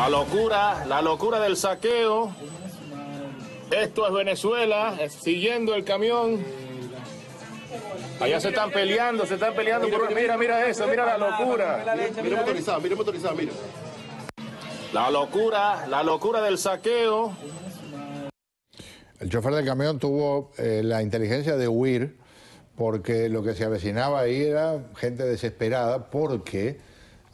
La locura del saqueo. Esto es Venezuela, siguiendo el camión. Allá se están peleando por... Mira eso, mira la locura. Mira motorizado, mira. La locura del saqueo. El chofer del camión tuvo la inteligencia de huir porque lo que se avecinaba ahí era gente desesperada porque,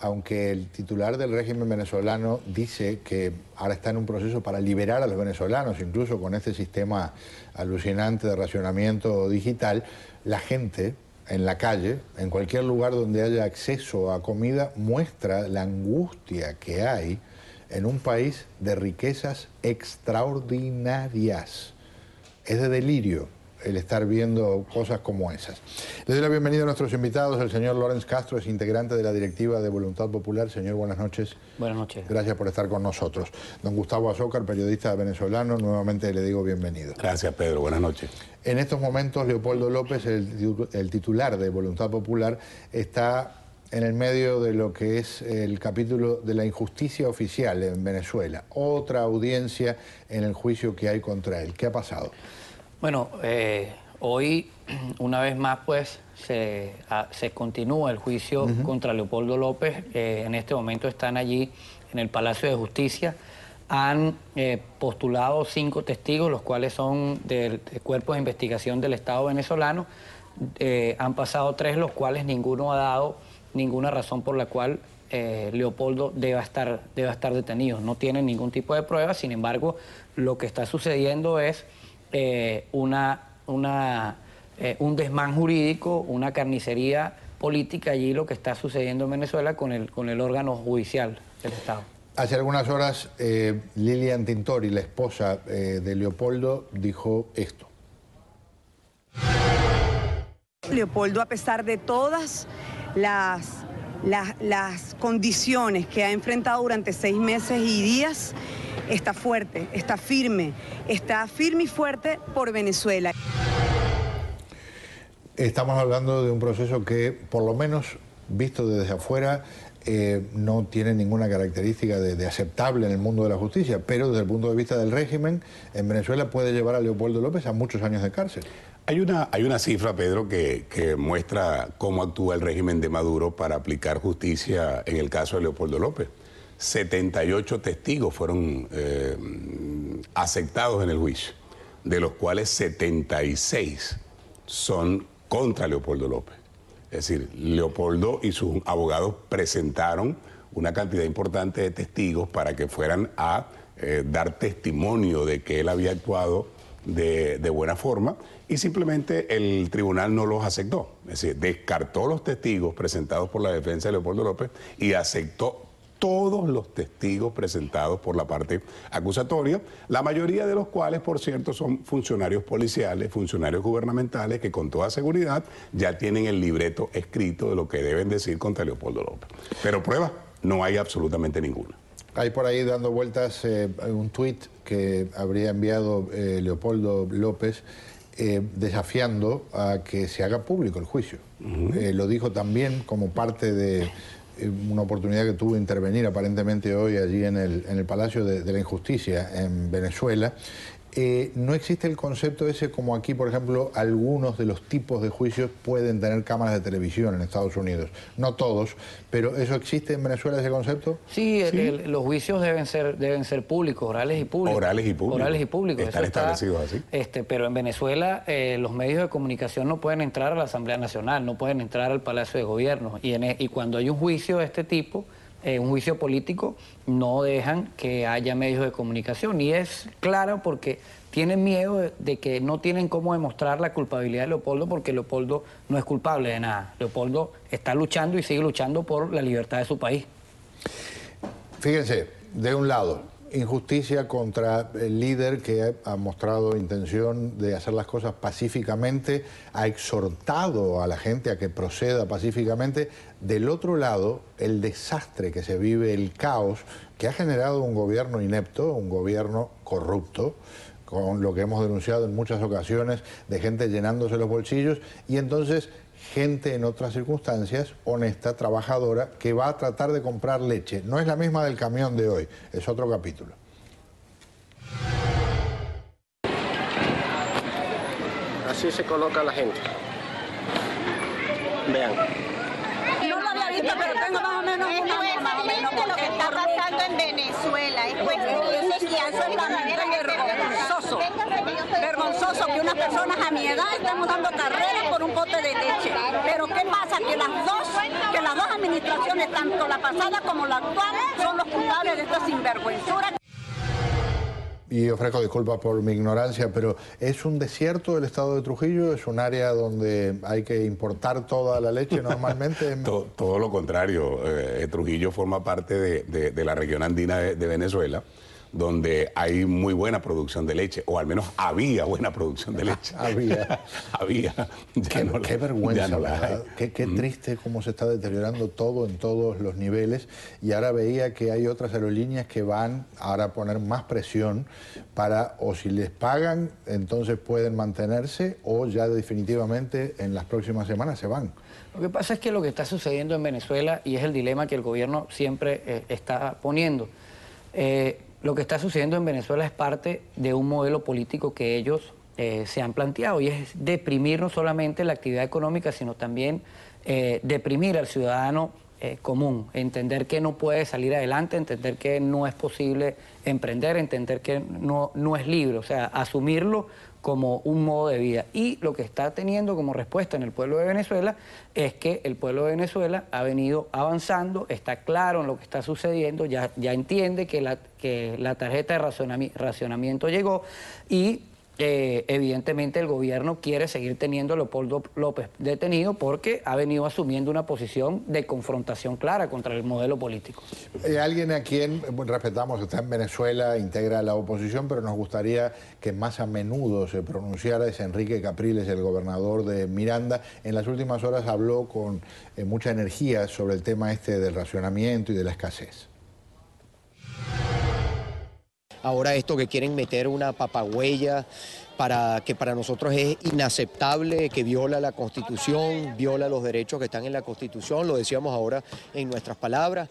aunque el titular del régimen venezolano dice que ahora está en un proceso para liberar a los venezolanos, incluso con este sistema alucinante de racionamiento digital, la gente en la calle, en cualquier lugar donde haya acceso a comida, muestra la angustia que hay en un país de riquezas extraordinarias. Es de delirio el estar viendo cosas como esas. Les doy la bienvenida a nuestros invitados. El señor Lorenz Castro es integrante de la directiva de Voluntad Popular. Señor, buenas noches. Buenas noches. Gracias por estar con nosotros. Don Gustavo Azócar, periodista venezolano, nuevamente le digo bienvenido. Gracias, Pedro. Buenas noches. En estos momentos, Leopoldo López, el titular de Voluntad Popular, está en el medio de lo que es el capítulo de la injusticia oficial en Venezuela. Otra audiencia en el juicio que hay contra él. ¿Qué ha pasado? Bueno, hoy, una vez más, pues, se continúa el juicio contra Leopoldo López. En este momento están allí en el Palacio de Justicia. Han postulado 5 testigos, los cuales son del Cuerpo de Investigación del Estado venezolano. Han pasado 3, los cuales ninguno ha dado ninguna razón por la cual Leopoldo deba estar detenido. No tienen ningún tipo de prueba. Sin embargo, lo que está sucediendo es un desmán jurídico, una carnicería política allí, lo que está sucediendo en Venezuela con el órgano judicial del Estado. Hace algunas horas Lilian Tintori, la esposa de Leopoldo, dijo esto. Leopoldo, a pesar de todas las condiciones que ha enfrentado durante 6 meses y días, está fuerte, está firme y fuerte por Venezuela. Estamos hablando de un proceso que, por lo menos visto desde afuera, no tiene ninguna característica de aceptable en el mundo de la justicia, pero desde el punto de vista del régimen, en Venezuela puede llevar a Leopoldo López a muchos años de cárcel. Hay una cifra, Pedro, que muestra cómo actúa el régimen de Maduro para aplicar justicia en el caso de Leopoldo López. 78 testigos fueron aceptados en el juicio, de los cuales 76 son contra Leopoldo López. Es decir, Leopoldo y sus abogados presentaron una cantidad importante de testigos para que fueran a dar testimonio de que él había actuado de buena forma, y simplemente el tribunal no los aceptó. Es decir, descartó los testigos presentados por la defensa de Leopoldo López y aceptó todos los testigos presentados por la parte acusatoria, la mayoría de los cuales, por cierto, son funcionarios policiales, funcionarios gubernamentales, que con toda seguridad ya tienen el libreto escrito de lo que deben decir contra Leopoldo López. Pero pruebas no hay absolutamente ninguna. Hay por ahí dando vueltas un tuit que habría enviado Leopoldo López desafiando a que se haga público el juicio. Lo dijo también como parte de una oportunidad que tuvo de intervenir aparentemente hoy allí en el Palacio de la Injusticia en Venezuela. No existe el concepto ese como aquí, por ejemplo, algunos de los tipos de juicios pueden tener cámaras de televisión en Estados Unidos. No todos, pero ¿eso existe en Venezuela, ese concepto? Sí, los juicios deben ser públicos, orales y públicos. Orales y públicos. Orales y públicos. Están establecidos así. Pero en Venezuela los medios de comunicación no pueden entrar a la Asamblea Nacional, no pueden entrar al Palacio de Gobierno. Y cuando hay un juicio de este tipo, un juicio político, no dejan que haya medios de comunicación. Y es claro porque tienen miedo de que no tienen cómo demostrar la culpabilidad de Leopoldo, porque Leopoldo no es culpable de nada. Leopoldo está luchando y sigue luchando por la libertad de su país. Fíjense, de un lado, injusticia contra el líder que ha mostrado intención de hacer las cosas pacíficamente, ha exhortado a la gente a que proceda pacíficamente. Del otro lado, el desastre que se vive, el caos que ha generado un gobierno inepto, un gobierno corrupto, con lo que hemos denunciado en muchas ocasiones, de gente llenándose los bolsillos, y entonces gente en otras circunstancias, honesta, trabajadora, que va a tratar de comprar leche. No es la misma del camión de hoy, es otro capítulo. Así se coloca la gente. Vean. No lo había visto, pero tengo más o menos lo que está pasando en Venezuela. Es vergonzoso. Vergonzoso que unas personas a mi edad estemos dando carreras por un pote de leche. Pero ¿qué pasa? Que las dos administraciones, tanto la pasada como la actual, son los culpables de esta sinvergüenzura. Y ofrezco disculpas por mi ignorancia, pero ¿es un desierto el estado de Trujillo? ¿Es un área donde hay que importar toda la leche normalmente? Todo lo contrario. Trujillo forma parte de la región andina de Venezuela, donde hay muy buena producción de leche, o al menos había buena producción de leche. Había. Qué vergüenza, ¿verdad? Qué triste cómo se está deteriorando todo en todos los niveles. Y ahora veía que hay otras aerolíneas que van ahora a poner más presión para, o si les pagan, entonces pueden mantenerse, o ya definitivamente en las próximas semanas se van. Lo que pasa es que lo que está sucediendo en Venezuela, y es el dilema que el gobierno siempre está poniendo, lo que está sucediendo en Venezuela es parte de un modelo político que ellos se han planteado, y es deprimir no solamente la actividad económica, sino también deprimir al ciudadano común, entender que no puede salir adelante, entender que no es posible emprender, entender que no es libre, o sea, asumirlo como un modo de vida. Y lo que está teniendo como respuesta en el pueblo de Venezuela es que el pueblo de Venezuela ha venido avanzando, está claro en lo que está sucediendo, ya entiende que la tarjeta de racionamiento llegó, y evidentemente el gobierno quiere seguir teniendo a Leopoldo López detenido porque ha venido asumiendo una posición de confrontación clara contra el modelo político. Alguien a quien respetamos, está en Venezuela, integra la oposición, pero nos gustaría que más a menudo se pronunciara, es Enrique Capriles, el gobernador de Miranda. En las últimas horas habló con mucha energía sobre el tema este del racionamiento y de la escasez. Ahora esto que quieren meter una papahuella que para nosotros es inaceptable, que viola la Constitución, viola los derechos que están en la Constitución, lo decíamos ahora en nuestras palabras.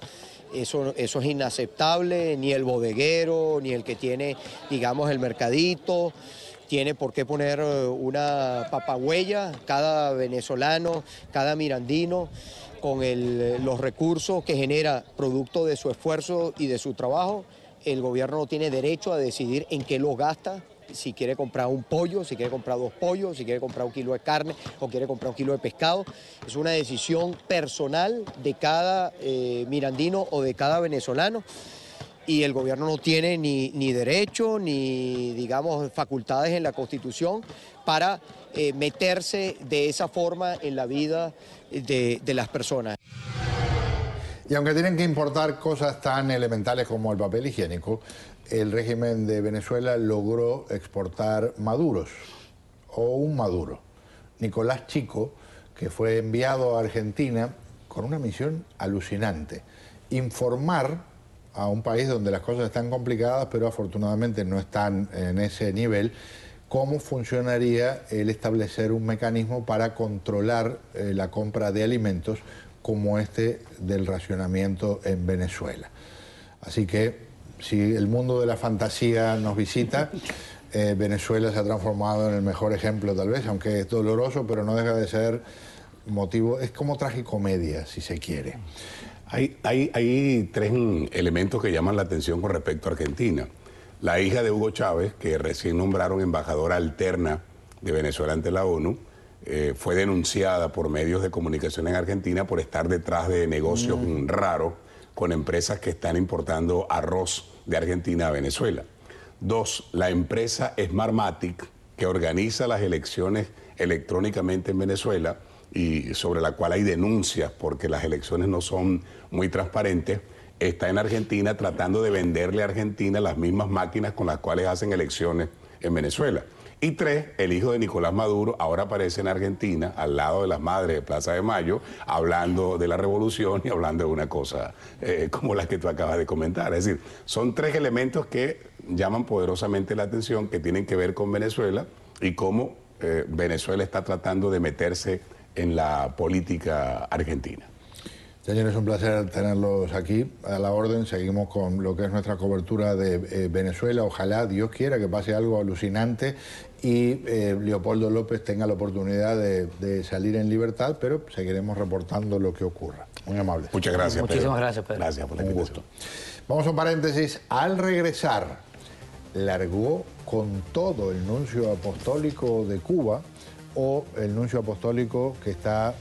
Eso es inaceptable, ni el bodeguero, ni el que tiene, digamos, el mercadito, tiene por qué poner una papahuella. Cada venezolano, cada mirandino, con los recursos que genera producto de su esfuerzo y de su trabajo, el gobierno no tiene derecho a decidir en qué los gasta, si quiere comprar un pollo, si quiere comprar 2 pollos, si quiere comprar 1 kilo de carne o quiere comprar 1 kilo de pescado. Es una decisión personal de cada mirandino o de cada venezolano, y el gobierno no tiene ni derecho ni, digamos, facultades en la Constitución para meterse de esa forma en la vida de las personas. Y aunque tienen que importar cosas tan elementales como el papel higiénico, el régimen de Venezuela logró exportar maduros, o un maduro. Nicolás Chico, que fue enviado a Argentina con una misión alucinante: informar a un país donde las cosas están complicadas, pero afortunadamente no están en ese nivel, cómo funcionaría el establecer un mecanismo para controlar la compra de alimentos como este del racionamiento en Venezuela. Así que, si el mundo de la fantasía nos visita, Venezuela se ha transformado en el mejor ejemplo, tal vez, aunque es doloroso, pero no deja de ser motivo, es como tragicomedia, si se quiere. Hay 3 elementos que llaman la atención con respecto a Argentina. La hija de Hugo Chávez, que recién nombraron embajadora alterna de Venezuela ante la ONU, fue denunciada por medios de comunicación en Argentina por estar detrás de negocios raros con empresas que están importando arroz de Argentina a Venezuela. 2, la empresa Smartmatic, que organiza las elecciones electrónicamente en Venezuela y sobre la cual hay denuncias porque las elecciones no son muy transparentes, está en Argentina tratando de venderle a Argentina las mismas máquinas con las cuales hacen elecciones en Venezuela. Y 3, el hijo de Nicolás Maduro ahora aparece en Argentina, al lado de las madres de Plaza de Mayo, hablando de la revolución y hablando de una cosa como la que tú acabas de comentar. Es decir, son 3 elementos que llaman poderosamente la atención, que tienen que ver con Venezuela y cómo Venezuela está tratando de meterse en la política argentina. Señores, un placer tenerlos aquí a la orden. Seguimos con lo que es nuestra cobertura de Venezuela. Ojalá, Dios quiera, que pase algo alucinante y Leopoldo López tenga la oportunidad de salir en libertad, pero seguiremos reportando lo que ocurra. Muy amable. Muchas gracias, Pedro. Muchísimas gracias, Pedro. Gracias por la invitación. Un gusto. Vamos a un paréntesis. Al regresar, largó con todo el nuncio apostólico de Cuba, o el nuncio apostólico que está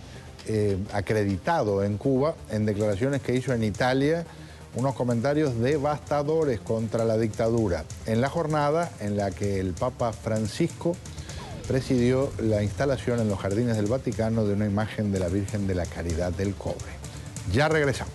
acreditado en Cuba, en declaraciones que hizo en Italia, unos comentarios devastadores contra la dictadura, en la jornada en la que el Papa Francisco presidió la instalación en los jardines del Vaticano de una imagen de la Virgen de la Caridad del Cobre. Ya regresamos.